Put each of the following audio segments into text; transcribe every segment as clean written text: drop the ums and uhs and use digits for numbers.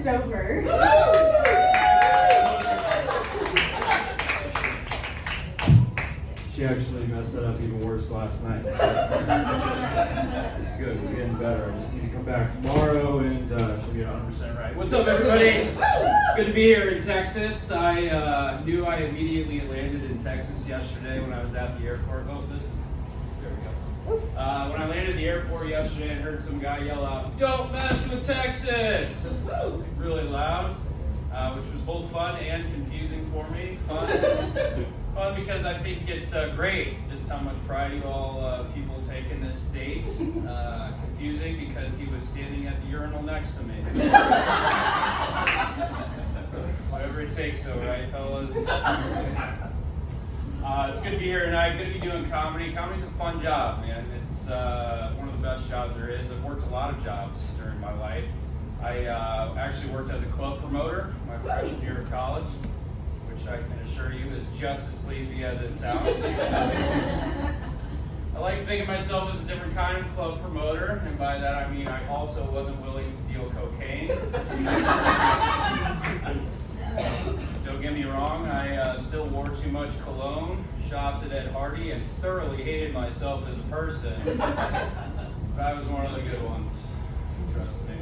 just over. She actually messed that up even worse last night. So it's good. We're getting better. I just need to come back tomorrow and she'll get 100% right. What's up, everybody? It's good to be here in Texas. I knew I immediately landed in Texas yesterday when I was at the airport. Oh, there we go. When I landed at the airport yesterday, I heard some guy yell out, "Don't mess with Texas!" Really loud, which was both fun and confusing for me. Fun because I think it's great just how much pride you all people take in this state. Confusing because he was standing at the urinal next to me. Whatever it takes though, right, fellas? It's good to be here tonight. Good to be doing comedy. Comedy's a fun job, man. It's one of the best jobs there is. I've worked a lot of jobs during my life. I actually worked as a club promoter my freshman year of college, which I can assure you is just as sleazy as it sounds. I like to think of myself as a different kind of club promoter, and by that I mean I also wasn't willing to deal cocaine. Don't get me wrong, I still wore too much cologne, shopped at Ed Hardy, and thoroughly hated myself as a person. But I was one of the good ones, trust me.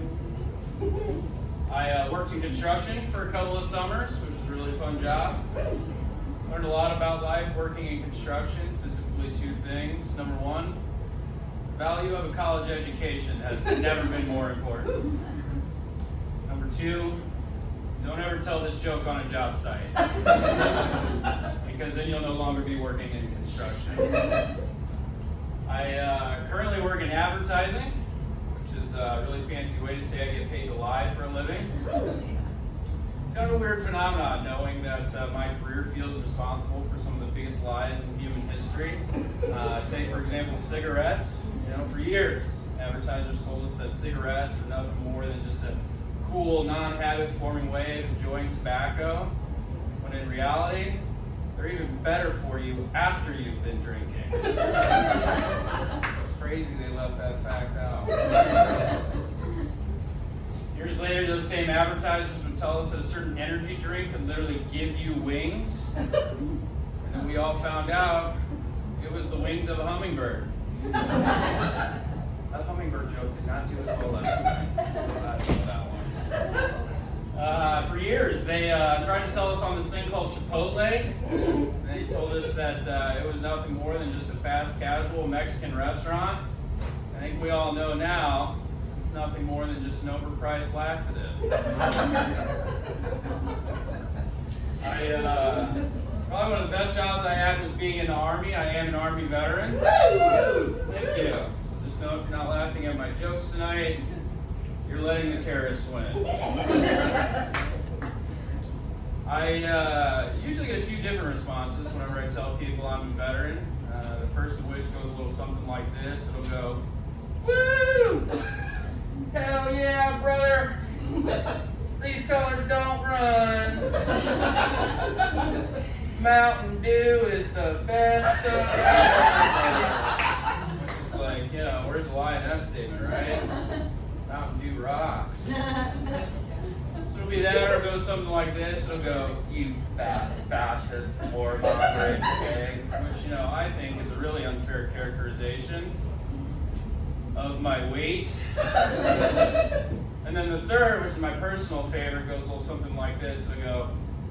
I worked in construction for a couple of summers, which was a really fun job. Learned a lot about life working in construction, specifically two things. Number one, the value of a college education has never been more important. Number two, don't ever tell this joke on a job site, because then you'll no longer be working in construction. I currently work in advertising, which is a really fancy way to say I get paid to lie for a living. It's kind of a weird phenomenon knowing that my career field is responsible for some of the biggest lies in human history. Take, for example, cigarettes. For years, advertisers told us that cigarettes are nothing more than just a cool, non-habit-forming way of enjoying tobacco, when in reality, they're even better for you after you've been drinking. Crazy they left that fact out. Years later, those same advertisers would tell us that a certain energy drink could literally give you wings. And then we all found out it was the wings of a hummingbird. That hummingbird joke did not do as well last night. For years, they tried to sell us on this thing called Chipotle. And they told us that it was nothing more than just a fast, casual Mexican restaurant. I think we all know now it's nothing more than just an overpriced laxative. Probably one of the best jobs I had was being in the Army. I am an Army veteran. Thank you. So just know if you're not laughing at my jokes tonight, you're letting the terrorists win. I usually get a few different responses whenever I tell people I'm a veteran. The first of which goes a little something like this. It'll go, "Woo! Hell yeah, brother! These colors don't run. Mountain Dew is the best soda." It's like, where's the lie in that statement, right? Mountain Dew rocks. So it'll be that, or it'll go something like this. It'll go, "You fat fascist warmongering pig," which, I think is a really unfair characterization of my weight. And then the third, which is my personal favorite, goes a little something like this. It'll go,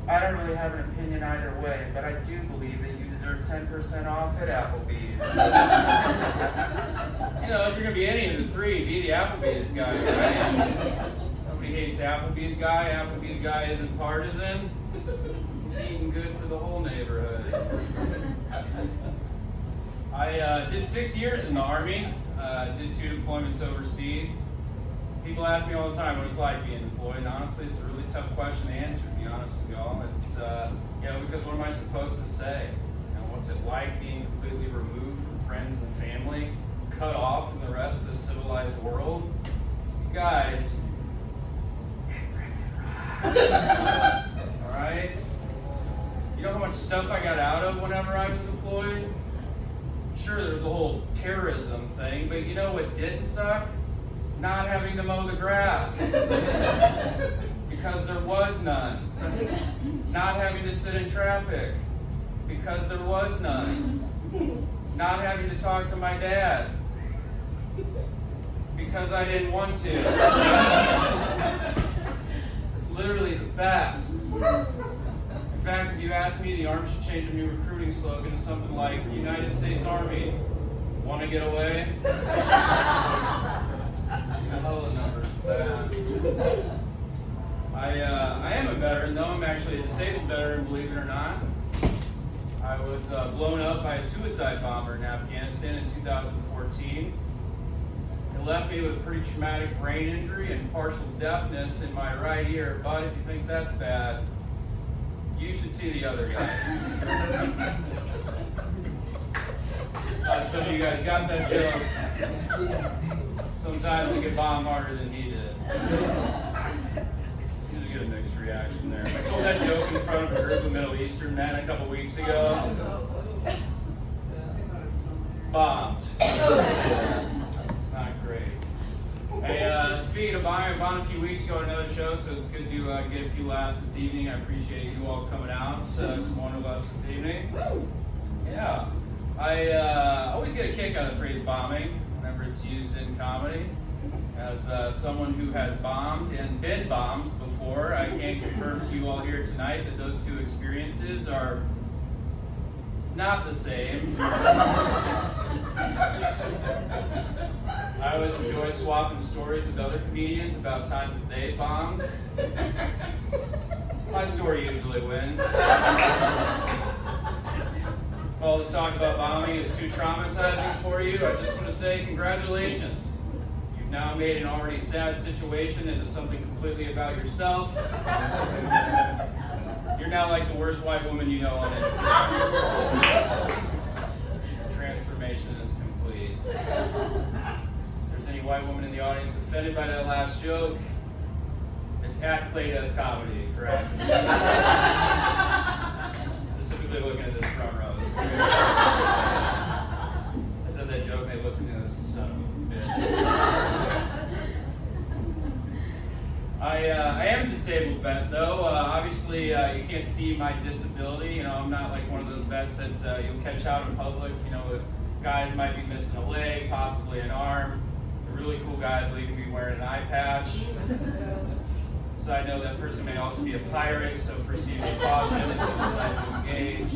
"I don't really have an opinion either way, but I do believe that you deserve 10% off at Applebee's." If you're going to be any of the three, be the Applebee's guy, right? Nobody hates Applebee's guy. Applebee's guy isn't partisan. He's eating good for the whole neighborhood. I did 6 years in the Army. Did 2 deployments overseas. People ask me all the time what it's like being deployed, and honestly, it's a really tough question to answer, to be honest with y'all. It's, because what am I supposed to say? What's it like being completely removed from friends and family, cut off from the rest of the civilized world? You guys, all right? You know how much stuff I got out of whenever I was deployed? Sure, there was the whole terrorism thing, but you know what didn't suck? Not having to mow the grass. because there was none. Not having to sit in traffic, because there was none. Not having to talk to my dad, because I didn't want to. It's literally the best. In fact, if you ask me, the Army should change their new recruiting slogan to something like, United States Army, want to get away? Hell of numbers for that. I am a veteran, though. I'm actually a disabled veteran, believe it or not. I was blown up by a suicide bomber in Afghanistan in 2014. It left me with a pretty traumatic brain injury and partial deafness in my right ear. But if you think that's bad, you should see the other guy. Some of you guys got that joke. Sometimes you get bombed harder than he did. You get a mixed reaction there. I told that joke in front of a group of Middle Eastern men a couple weeks ago. Bombed. It's not great. Hey, speaking of bombing, I bombed a few weeks ago at another show, so it's good to get a few laughs this evening. I appreciate you all coming out to Wanderlust this evening. Yeah. I always get a kick out of the phrase bombing whenever it's used in comedy. As someone who has bombed and been bombed before, I can confirm to you all here tonight that those two experiences are not the same. I always enjoy swapping stories with other comedians about times that they bombed. My story usually wins. All this talk about bombing is too traumatizing for you. I just want to say congratulations. You've now made an already sad situation into something completely about yourself. You're now like the worst white woman you know on Instagram. Transformation is complete. If there's any white woman in the audience offended by that last joke, it's at Claydesk Comedy for acting. Specifically looking at this front row. I said that joke and they looked at me like, this son of a bitch. I am a disabled vet, though. Obviously, you can't see my disability. You know, I'm not like one of those vets that you'll catch out in public. You know, guys might be missing a leg, possibly an arm. The really cool guys will even be wearing an eye patch. Side note, that person may also be a pirate, so proceed with caution if you decide to engage.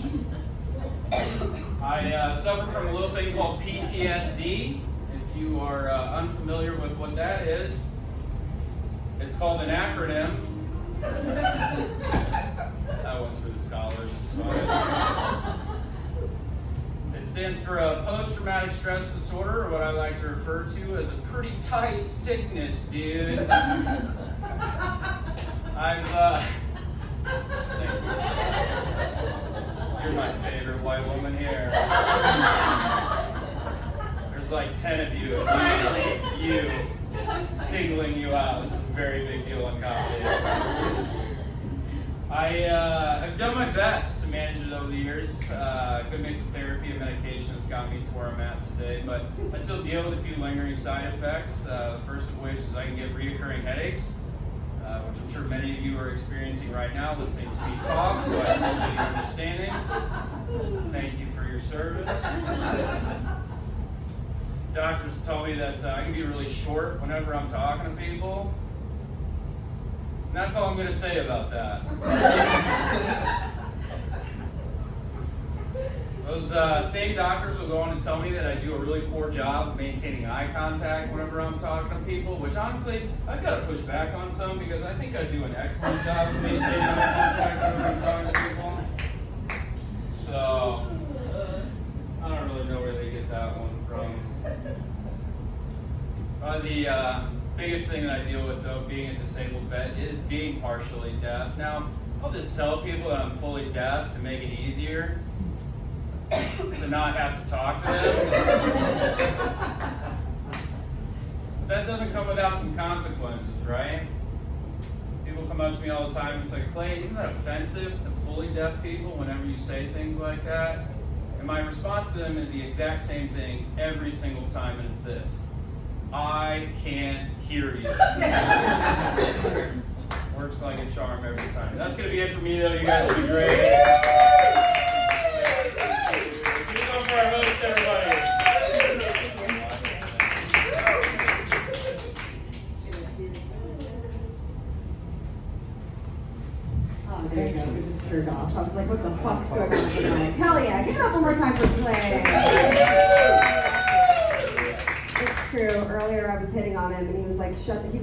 I suffer from a little thing called PTSD. If you are unfamiliar with what that is, it's called an acronym. That one's for the scholars. It stands for a post-traumatic stress disorder, or what I like to refer to as a pretty tight sickness, dude. You're my favorite white woman here. There's like 10 of you. You singling you out. This is a very big deal on comedy. I've done my best to manage it over the years. Good mix of therapy and medication has got me to where I'm at today, but I still deal with a few lingering side effects. The first of which is I can get reoccurring headaches, which I'm sure many of you are experiencing right now listening to me talk, so I appreciate your understanding. Thank you for your service. Doctors tell me that I can be really short whenever I'm talking to people. And that's all I'm going to say about that. Those same doctors will go on to tell me that I do a really poor job of maintaining eye contact whenever I'm talking to people, which honestly, I've got to push back on some because I think I do an excellent job of maintaining eye contact whenever I'm talking to people. So, I don't really know where they get that one from. The biggest thing that I deal with, though, being a disabled vet, is being partially deaf. Now, I'll just tell people that I'm fully deaf to make it easier to not have to talk to them. But that doesn't come without some consequences, right? People come up to me all the time and say, Clay, isn't that offensive to fully deaf people whenever you say things like that? And my response to them is the exact same thing every single time, and it's this: I can't hear you. We're works like a charm every time. That's going to be it for me, though. You guys will be great. Keep it going for our host, everybody. Oh, there you go. We just turned off. I was like, what the fuck's going on tonight? Hell yeah. Give it up one more time for Clay. It's true. Earlier I was hitting on him and he was like, shut the...